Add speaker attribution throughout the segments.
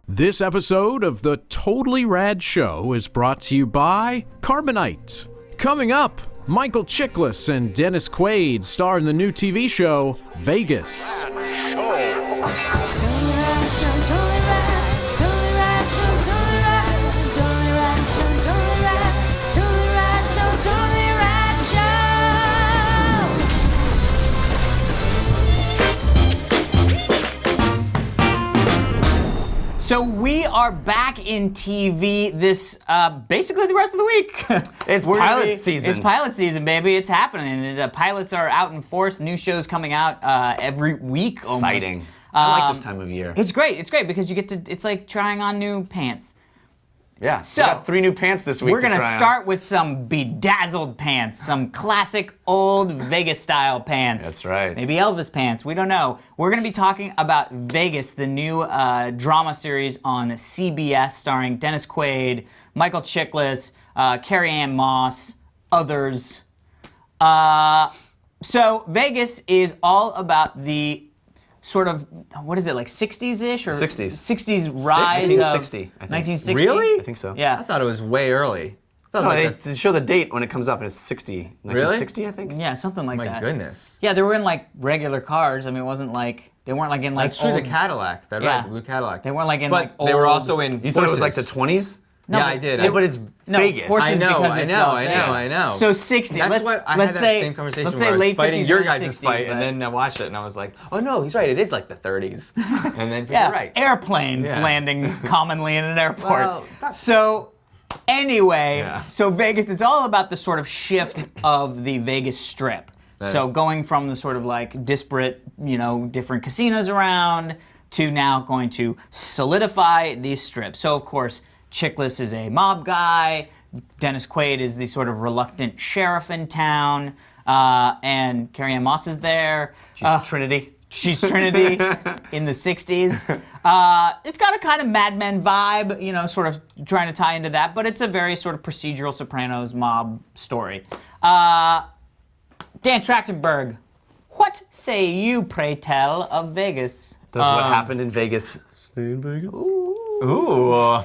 Speaker 1: This episode of the Totally Rad Show is brought to you by Carbonite. Coming up, Michael Chiklis and Dennis Quaid star in the new TV show, Vegas.
Speaker 2: So we are back in TV this, basically the rest of the week.
Speaker 3: It's pilot season.
Speaker 2: It's pilot season, baby. It's happening. Pilots are out in force. New shows coming out every week almost.
Speaker 3: Exciting. I like this time of year.
Speaker 2: It's great. It's great because you get to, it's like trying on new pants.
Speaker 3: Yeah,
Speaker 2: so
Speaker 3: we got 3 new pants this week.
Speaker 2: We're gonna start with some bedazzled pants, some classic old Vegas style pants.
Speaker 3: That's right.
Speaker 2: Maybe Elvis pants, we don't know. We're gonna be talking about Vegas, the new drama series on CBS starring Dennis Quaid, Michael Chiklis, Carrie-Anne Moss, others. So Vegas is all about the sort of, what is it, like 60s-ish? Or
Speaker 3: 60s.
Speaker 2: 60s rise
Speaker 3: 1960,
Speaker 2: of...
Speaker 3: I think.
Speaker 2: 1960?
Speaker 4: Really?
Speaker 3: I think so.
Speaker 2: Yeah.
Speaker 4: I thought it was way early. I thought
Speaker 3: No,
Speaker 4: it was
Speaker 3: they show the date when it comes up, and it's 60. 1960, I think?
Speaker 2: Yeah, something like
Speaker 4: my
Speaker 2: that.
Speaker 4: goodness.
Speaker 2: Yeah, they were in like regular cars. I mean, it wasn't like, they weren't like in like
Speaker 4: That's true,
Speaker 2: old,
Speaker 4: the Cadillac. That's
Speaker 2: Yeah.
Speaker 4: right, the blue Cadillac.
Speaker 2: They weren't like in
Speaker 4: but
Speaker 2: like old...
Speaker 4: they were also in
Speaker 3: You thought it was like the
Speaker 4: horses.
Speaker 3: 20s?
Speaker 2: No,
Speaker 4: Yeah,
Speaker 2: but-
Speaker 4: I did.
Speaker 3: Yeah, but it's
Speaker 2: No,
Speaker 3: Vegas.
Speaker 2: horses
Speaker 4: I know,
Speaker 2: because
Speaker 4: I
Speaker 2: it's
Speaker 4: know,
Speaker 2: Las
Speaker 4: I know,
Speaker 2: Vegas.
Speaker 4: I know.
Speaker 2: So 60.
Speaker 4: That's
Speaker 2: let's
Speaker 4: what I
Speaker 2: let's
Speaker 4: had
Speaker 2: say
Speaker 4: that same conversation
Speaker 2: let's
Speaker 4: where
Speaker 2: say
Speaker 4: I was
Speaker 2: late
Speaker 4: fighting
Speaker 2: 50s,
Speaker 4: your
Speaker 2: early
Speaker 4: guys'
Speaker 2: 60s,
Speaker 4: fight,
Speaker 2: but-
Speaker 4: and then I watched it and I was like, oh no, he's right, it is like the 30s. And then
Speaker 2: yeah,
Speaker 4: you're right.
Speaker 2: airplanes
Speaker 4: Yeah.
Speaker 2: landing commonly in an airport.
Speaker 4: Well, that's-
Speaker 2: So anyway,
Speaker 4: Yeah.
Speaker 2: so Vegas, it's all about the sort of shift of the Vegas Strip. So going from the sort of like disparate, different casinos around to now going to solidify these strips. So of course, Chiklis is a mob guy. Dennis Quaid is the sort of reluctant sheriff in town. And Carrie-Anne Moss is there.
Speaker 3: She's Trinity.
Speaker 2: She's Trinity in the 60s. It's got a kind of Mad Men vibe, sort of trying to tie into that, but it's a very sort of procedural Sopranos mob story. Dan Trachtenberg, what say you, pray tell, of Vegas?
Speaker 3: Does what happened in Vegas stay in Vegas?
Speaker 4: Ooh.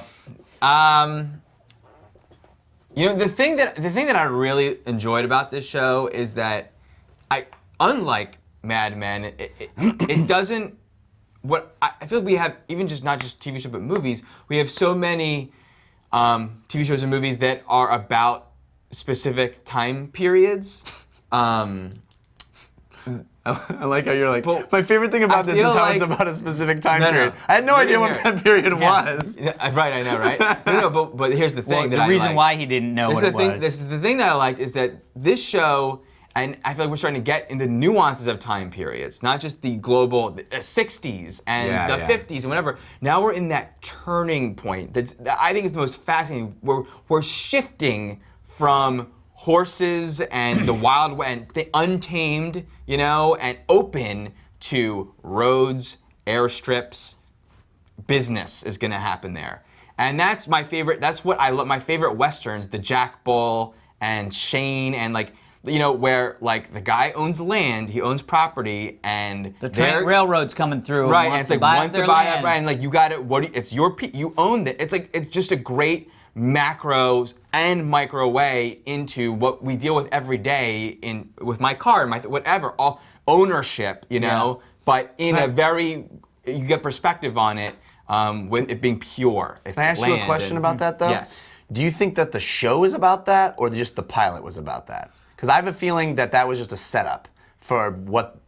Speaker 4: The thing that I really enjoyed about this show is that unlike Mad Men, it doesn't. What I feel like we have, even just not just TV shows but movies, we have so many TV shows and movies that are about specific time periods.
Speaker 3: I like how you're like,
Speaker 4: Well,
Speaker 3: my favorite thing about
Speaker 4: I
Speaker 3: this is
Speaker 4: feel
Speaker 3: how it's
Speaker 4: like-
Speaker 3: about a specific time
Speaker 4: No, no.
Speaker 3: period. I had no
Speaker 4: You
Speaker 3: idea
Speaker 4: didn't
Speaker 3: what
Speaker 4: hear
Speaker 3: that
Speaker 4: it.
Speaker 3: period was.
Speaker 4: Yeah, right, I know, right? No, but here's the thing
Speaker 2: Well,
Speaker 4: that
Speaker 2: the reason
Speaker 4: liked.
Speaker 2: why he didn't know
Speaker 4: This
Speaker 2: what
Speaker 4: is
Speaker 2: it
Speaker 4: the thing.
Speaker 2: was.
Speaker 4: This is the thing that I liked is that this show, and I feel like we're starting to get into nuances of time periods, not just the global the 60s and
Speaker 3: Yeah,
Speaker 4: the
Speaker 3: yeah.
Speaker 4: 50s and whatever. Now we're in that turning point that I think is the most fascinating. We're shifting from horses and the wild and the untamed, and open to roads, airstrips. Business is going to happen there. And that's my favorite. That's what I love. My favorite westerns, the Jack Bull and Shane, and where like the guy owns land, he owns property, and
Speaker 2: The railroad's coming through.
Speaker 4: right,
Speaker 2: and
Speaker 4: and it's
Speaker 2: wants
Speaker 4: like
Speaker 2: to buy
Speaker 4: once
Speaker 2: up
Speaker 4: to
Speaker 2: their
Speaker 4: buy
Speaker 2: land.
Speaker 4: up, right, and like you got it. It's your you own it. It's like it's just a great macro and micro way into what we deal with every day with my car and my whatever, all ownership, but in a very you get perspective on it with it being pure. It's
Speaker 3: Can I ask you a
Speaker 4: land
Speaker 3: question
Speaker 4: and-
Speaker 3: about that, though?
Speaker 4: Yes.
Speaker 3: Do you think that the show is about that, or just the pilot was about that? Because I have a feeling that was just a setup for what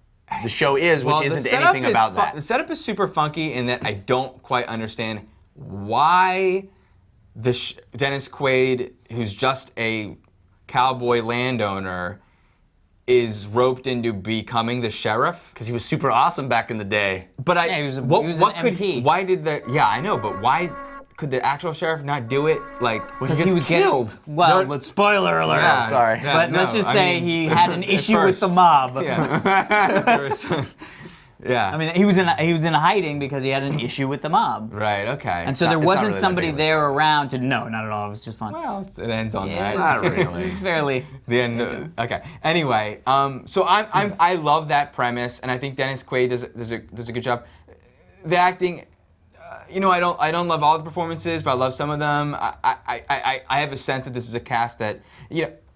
Speaker 3: the show is, which
Speaker 4: Well, the
Speaker 3: isn't
Speaker 4: setup
Speaker 3: anything
Speaker 4: is
Speaker 3: about that.
Speaker 4: The setup is super funky in that I don't quite understand why Dennis Quaid, who's just a cowboy landowner, is roped into becoming the sheriff.
Speaker 3: Because he was super awesome back in the day.
Speaker 4: But
Speaker 2: he was
Speaker 4: what
Speaker 2: an
Speaker 4: could
Speaker 2: MP.
Speaker 4: why did the yeah I know, but why could the actual sheriff not do it? Like
Speaker 3: Because he was killed.
Speaker 2: Well,
Speaker 4: No-
Speaker 2: let's spoiler alert.
Speaker 4: Yeah,
Speaker 3: sorry.
Speaker 4: yeah,
Speaker 2: But
Speaker 4: no,
Speaker 2: let's just
Speaker 4: I
Speaker 2: say
Speaker 4: mean,
Speaker 2: he had an
Speaker 4: at
Speaker 2: issue with the
Speaker 4: first.
Speaker 2: mob.
Speaker 4: Yeah. There was- Yeah.
Speaker 2: I mean, he was in hiding because he had an issue with the mob.
Speaker 4: Right. Okay.
Speaker 2: And so there wasn't
Speaker 3: really
Speaker 2: somebody
Speaker 3: that big of a
Speaker 2: there around to. No, not at all. It was just fun.
Speaker 4: well, it ends on
Speaker 2: Yeah.
Speaker 4: that.
Speaker 3: Not really.
Speaker 2: It's fairly.
Speaker 4: The end. Okay. Anyway, so I love that premise, and I think Dennis Quaid does a good job. The acting, I don't love all the performances, but I love some of them. I have a sense that this is a cast that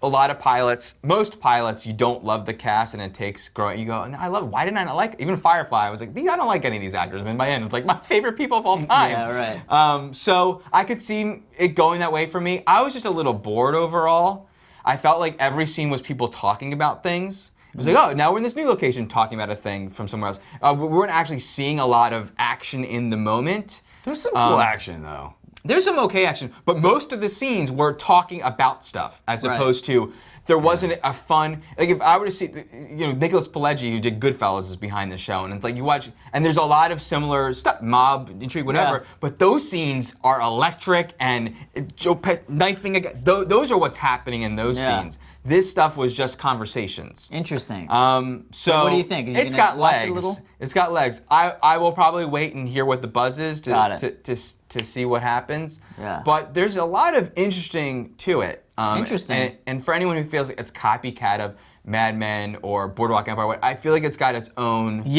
Speaker 4: a lot of pilots, most pilots, you don't love the cast, and it takes growing. You go, I love it. Why didn't I not like it? Even Firefly, I was like, I don't like any of these actors. And then by the end, it's like my favorite people of all time.
Speaker 2: Yeah, right.
Speaker 4: So I could see it going that way for me. I was just a little bored overall. I felt like every scene was people talking about things. It was like, oh, now we're in this new location talking about a thing from somewhere else. We weren't actually seeing a lot of action in the moment.
Speaker 3: There's some cool action though.
Speaker 4: There's some okay action, but most of the scenes were talking about stuff as opposed to there wasn't a fun, like if I were to see, Nicholas Pileggi, who did Goodfellas, is behind the show, and it's like you watch, and there's a lot of similar stuff, mob, intrigue, whatever, but those scenes are electric and Joe Pet knifing, those are what's happening in those scenes. This stuff was just conversations.
Speaker 2: Interesting.
Speaker 4: So
Speaker 2: what do you think?
Speaker 4: It's got legs. It's got legs. I will probably wait and hear what the buzz is to see what happens.
Speaker 2: Yeah.
Speaker 4: But there's a lot of interesting to it.
Speaker 2: Interesting.
Speaker 4: And for anyone who feels like it's copycat of Mad Men or Boardwalk Empire, I feel like it's got its own thing.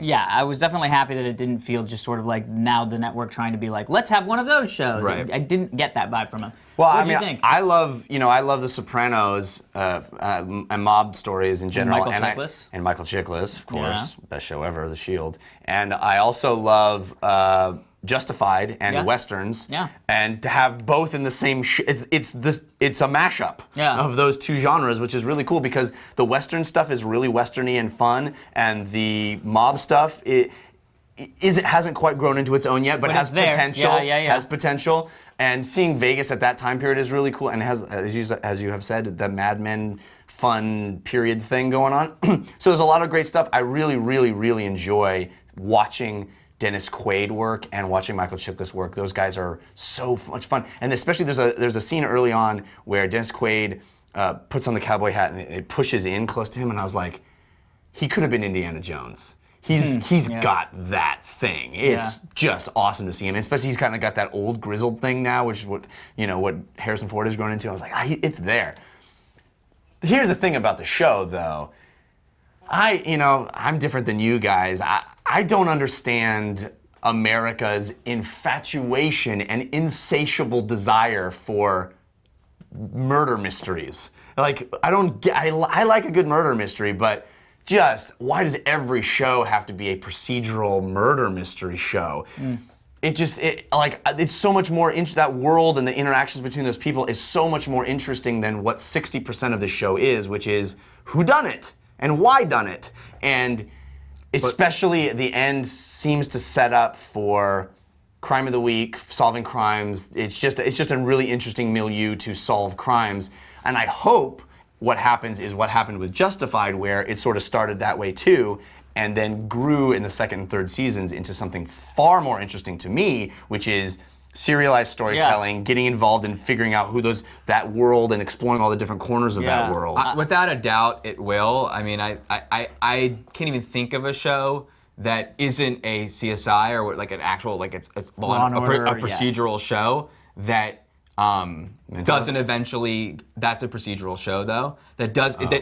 Speaker 2: Yeah, I was definitely happy that it didn't feel just sort of like now the network trying to be like, let's have one of those shows.
Speaker 4: Right.
Speaker 2: I didn't get that vibe from him.
Speaker 3: Well,
Speaker 2: what do you think?
Speaker 3: I love The Sopranos and mob stories in general.
Speaker 2: Michael Chiklis.
Speaker 3: And Michael Chiklis, of course,
Speaker 2: Yeah.
Speaker 3: best show ever, The Shield. And I also love Justified and Westerns.
Speaker 2: Yeah.
Speaker 3: And to have both in the same it's a mashup of those two genres, which is really cool because the Western stuff is really Westerny and fun, and the mob stuff it hasn't quite grown into its own yet, but has potential.
Speaker 2: Yeah.
Speaker 3: Has potential. And seeing Vegas at that time period is really cool, and it has, as you have said, the Mad Men fun period thing going on. So there's a lot of great stuff. I really, really, really enjoy watching Dennis Quaid work and watching Michael Chiklis work. Those guys are so much fun, and especially there's a scene early on where Dennis Quaid puts on the cowboy hat and it pushes in close to him, and I was like, he could have been Indiana Jones. He's got that thing. It's just awesome to see him, especially he's kind of got that old grizzled thing now, which is what Harrison Ford has grown into. I was like, it's there. Here's the thing about the show, though. I'm different than you guys. I don't understand America's infatuation and insatiable desire for murder mysteries. Like, I like a good murder mystery, but just why does every show have to be a procedural murder mystery show? It's so much more that world and the interactions between those people is so much more interesting than what 60% of the show is, which is who done it and why done it. And especially the end seems to set up for crime of the week, solving crimes. It's just a really interesting milieu to solve crimes. And I hope what happens is what happened with Justified, where it sort of started that way too, and then grew in the second and third seasons into something far more interesting to me, which is serialized storytelling, getting involved in figuring out that world and exploring all the different corners of that world.
Speaker 4: Without a doubt, it will. I mean, I can't even think of a show that isn't a CSI or like an actual it's a procedural show that doesn't eventually. That's a procedural show though. That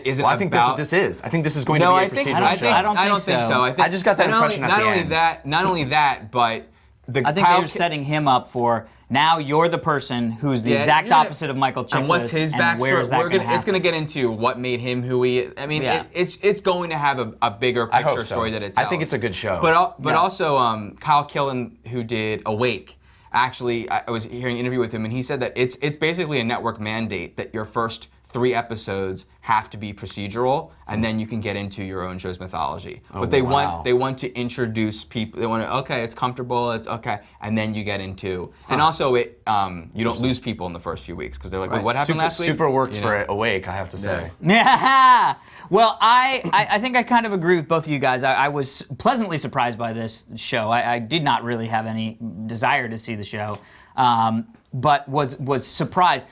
Speaker 4: isn't.
Speaker 3: Well, I think that's what this is. I think this is going to be a procedural show.
Speaker 2: I don't think so.
Speaker 3: I just got that impression at the end.
Speaker 4: Not only that, but
Speaker 2: I think they're setting him up for now. You're the person who's the exact opposite of Michael Chiklis.
Speaker 4: And what's his backstory?
Speaker 2: Where's that gonna happen?
Speaker 4: It's going to get into what made him who he is. I mean, it's going to have a bigger picture story that it tells.
Speaker 3: I think it's a good show.
Speaker 4: But also Kyle Killen, who did Awake. Actually, I was hearing an interview with him, and he said that it's basically a network mandate that your first 3 episodes have to be procedural, and then you can get into your own show's mythology. But they want to introduce people. They want to it's comfortable, it's okay, and then you get into. And also you don't lose people in the first few weeks because they're like, well, what happened last week?
Speaker 3: Super works for Awake, I have to say.
Speaker 2: Yeah. Well, I think I kind of agree with both of you guys. I was pleasantly surprised by this show. I did not really have any desire to see the show, but was surprised.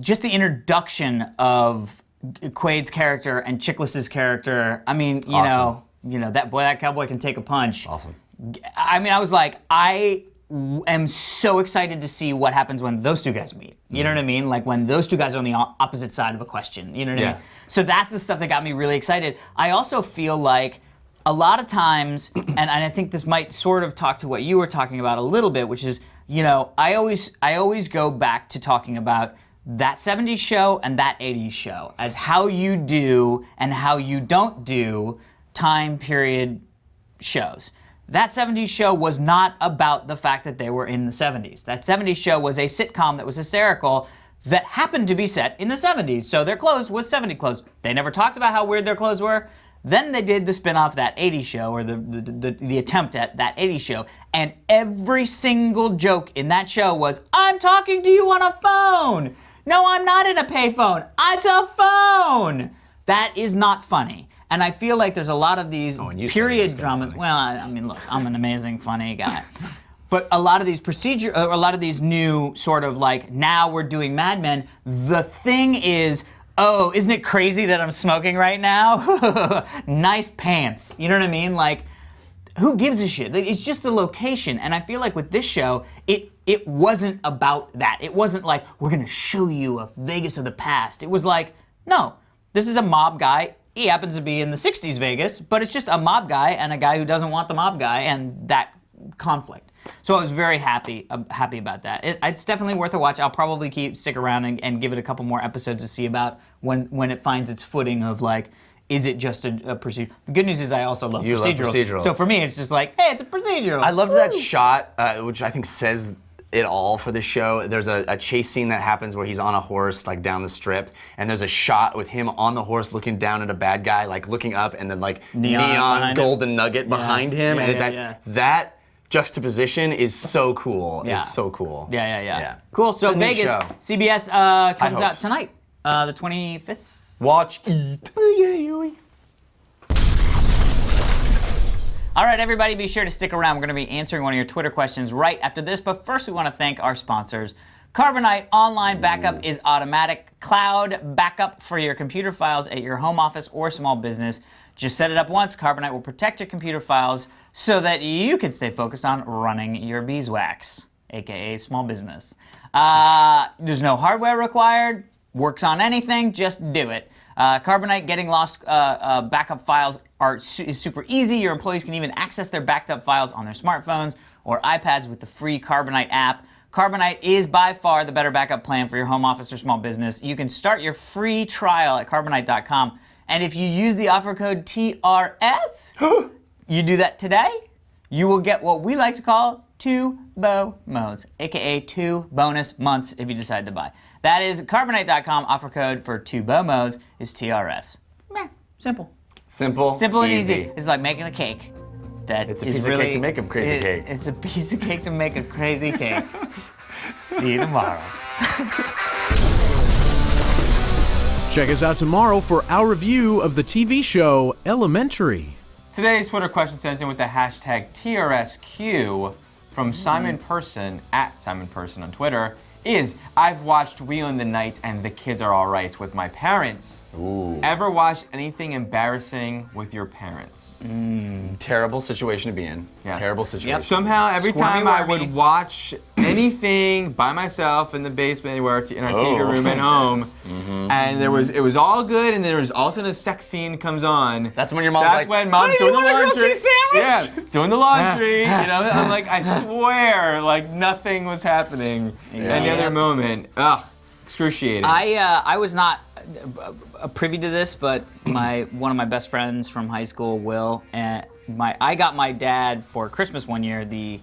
Speaker 2: Just the introduction of Quaid's character and Chiklis's character. I mean,
Speaker 3: Awesome.
Speaker 2: that cowboy can take a punch.
Speaker 3: Awesome.
Speaker 2: I mean, I was like, I am so excited to see what happens when those two guys meet. You know what I mean? Like when those two guys are on the opposite side of a question. You know what I mean? So that's the stuff that got me really excited. I also feel like a lot of times, and I think this might sort of talk to what you were talking about a little bit, which is, I always go back to talking about that 70s show and that 80s show as how you do and how you don't do time period shows. That 70s show was not about the fact that they were in the 70s. That 70s show was a sitcom that was hysterical that happened to be set in the 70s. So their clothes was 70s clothes. They never talked about how weird their clothes were. Then they did the spin-off, That 80s Show, or the attempt at That 80s Show, and every single joke in that show was, I'm talking to you on a phone! No, I'm not in a payphone! It's a phone! That is not funny. And I feel like there's a lot of these period dramas. Well, I mean, look, I'm an amazing funny guy. But a lot of these a lot of these new sort of like, now we're doing Mad Men, the thing is, oh, isn't it crazy that I'm smoking right now? Nice pants. You know what I mean? Like, who gives a shit? It's just a location. And I feel like with this show, it wasn't about that. It wasn't like, we're gonna show you a Vegas of the past. It was like, no, this is a mob guy. He happens to be in the 60s Vegas, but it's just a mob guy and a guy who doesn't want the mob guy and that conflict. So I was very happy about that. It's definitely worth a watch. I'll probably stick around and give it a couple more episodes to see about when it finds its footing of like, is it just a procedure? The good news is I also love procedurals. So for me, it's just like, hey, it's a procedural.
Speaker 3: I loved that shot, which I think says it all for the show. There's a chase scene that happens where he's on a horse like down the strip, and there's a shot with him on the horse looking down at a bad guy, like looking up, and then like neon golden nugget behind him, and that juxtaposition is so cool.
Speaker 2: Yeah.
Speaker 3: It's so cool.
Speaker 2: Yeah. Cool. So Vegas,
Speaker 3: show.
Speaker 2: CBS comes out tonight, the 25th.
Speaker 3: Watch, eat.
Speaker 2: All right, everybody, be sure to stick around. We're going to be answering one of your Twitter questions right after this. But first, we want to thank our sponsors. Carbonite Online Backup is automatic cloud backup for your computer files at your home office or small business. Just set it up once. Carbonite will protect your computer files so that you can stay focused on running your beeswax, aka small business. There's no hardware required. Works on anything. Just do it. Carbonite getting lost backup files is super easy. Your employees can even access their backed up files on their smartphones or iPads with the free Carbonite app. Carbonite is by far the better backup plan for your home office or small business. You can start your free trial at carbonite.com. And if you use the offer code TRS, you do that today, you will get what we like to call 2 BOMOs, aka 2 bonus months if you decide to buy. That is carbonite.com. Offer code for 2 BOMOs is TRS. Simple. Simple and easy. It's like making a cake.
Speaker 3: It's a piece of cake to make a crazy cake.
Speaker 2: It's a piece of cake to make a crazy cake. See you tomorrow.
Speaker 1: Check us out tomorrow for our review of the TV show Elementary.
Speaker 4: Today's Twitter question sent in with the hashtag TRSQ from Simon Person, at Simon Person on Twitter, is, I've watched Wheel in the Night and The Kids Are Alright with my parents.
Speaker 3: Ooh.
Speaker 4: Ever watched anything embarrassing with your parents?
Speaker 3: Terrible situation to be in.
Speaker 4: Yes.
Speaker 3: Terrible situation.
Speaker 2: Yep.
Speaker 4: Somehow, every time I
Speaker 2: wormy.
Speaker 4: would watch anything by myself in the basement in our TV room at home, and it was all good, and then there was all of a sudden a sex scene comes on.
Speaker 3: That's when your mom's
Speaker 4: That's
Speaker 3: like,
Speaker 4: when mom's doing the laundry.
Speaker 2: sandwich?
Speaker 4: Yeah, doing the laundry. You know, I'm like, I swear, like nothing was happening. Any other moment, excruciating.
Speaker 2: I was not privy to this, but one of my best friends from high school, Will, and I got my dad for Christmas one year the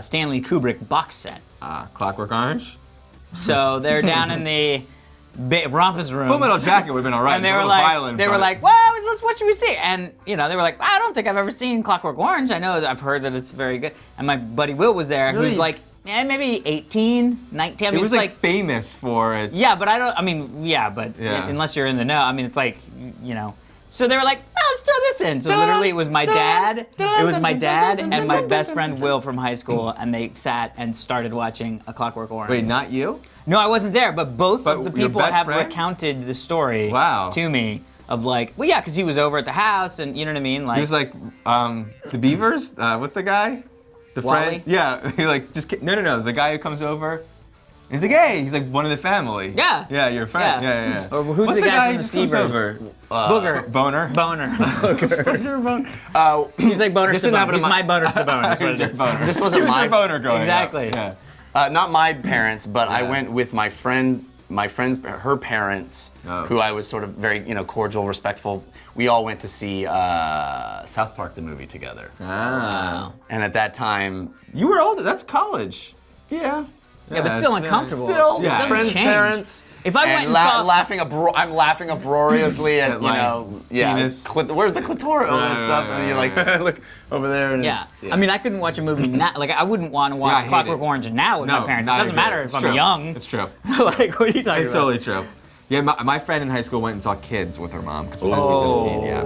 Speaker 2: Stanley Kubrick box set.
Speaker 4: Clockwork Orange.
Speaker 2: So they're down in the Rompus room.
Speaker 4: Full Metal Jacket would have been alright.
Speaker 2: And they were like, well, what should we see? And they were like, I don't think I've ever seen Clockwork Orange. I know I've heard that it's very good. And my buddy Will was there, who's like, maybe 18, 19. I mean,
Speaker 4: it was like famous for it.
Speaker 2: Yeah, but unless you're in the know, I mean, it's like, So they were like, let's throw this in. So literally it was my dad, and my best friend Will from high school, and they sat and started watching A Clockwork Orange.
Speaker 4: Wait, not you?
Speaker 2: No, I wasn't there, but both of the
Speaker 4: your
Speaker 2: people
Speaker 4: best
Speaker 2: have
Speaker 4: friend?
Speaker 2: recounted the story
Speaker 4: Wow.
Speaker 2: to me of like, well, yeah, because he was over at the house, and you know what I mean, like.
Speaker 4: He was like the Beavers. What's the guy? The
Speaker 2: Wally?
Speaker 4: friend. Yeah. He like just no. The guy who comes over. He's like, hey, he's like one of the family.
Speaker 2: Yeah.
Speaker 4: Yeah, your friend.
Speaker 2: Yeah.
Speaker 4: Yeah.
Speaker 2: Or who's
Speaker 4: What's
Speaker 2: the guy from
Speaker 4: who
Speaker 2: the
Speaker 4: just comes
Speaker 2: Seavers?
Speaker 4: over?
Speaker 2: Booger.
Speaker 4: Boner.
Speaker 2: Booger. He's like Boner
Speaker 3: This didn't
Speaker 2: Sabone.
Speaker 3: happen
Speaker 2: He's
Speaker 3: to
Speaker 2: my Boner Sabone. That's what
Speaker 4: He's
Speaker 2: it
Speaker 4: your
Speaker 2: is.
Speaker 4: boner.
Speaker 3: This wasn't
Speaker 4: He was
Speaker 3: my-
Speaker 4: your boner growing
Speaker 2: Exactly.
Speaker 4: up. Yeah.
Speaker 3: Not my parents, but I
Speaker 4: Yeah.
Speaker 3: went with my friend's, her parents,
Speaker 4: Oh.
Speaker 3: who I was sort of very, cordial, respectful. We all went to see South Park the movie together.
Speaker 4: Ah.
Speaker 3: And at that time,
Speaker 4: You were older. That's college.
Speaker 3: yeah.
Speaker 2: Yeah, but still
Speaker 4: it's-
Speaker 2: uncomfortable.
Speaker 3: Still,
Speaker 2: It doesn't
Speaker 3: friends'
Speaker 2: change.
Speaker 3: parents.
Speaker 2: If I went and saw,
Speaker 3: I'm laughing uproariously at,
Speaker 4: Like, penis.
Speaker 3: where's the clitoris and stuff, and you're like, look over there, and
Speaker 2: yeah.
Speaker 3: it's,
Speaker 2: I mean, I couldn't watch a movie now. Like, I wouldn't want to
Speaker 4: I
Speaker 2: watch
Speaker 4: hate
Speaker 2: Clockwork
Speaker 4: it.
Speaker 2: Orange now with my parents. It
Speaker 4: not
Speaker 2: doesn't
Speaker 4: good.
Speaker 2: matter
Speaker 4: It's
Speaker 2: if I'm
Speaker 4: true.
Speaker 2: young.
Speaker 4: It's true.
Speaker 2: Like, what are you talking
Speaker 4: It's
Speaker 2: about?
Speaker 4: totally true. Yeah, my friend in high school went and saw Kids with her mom because we were 17, yeah.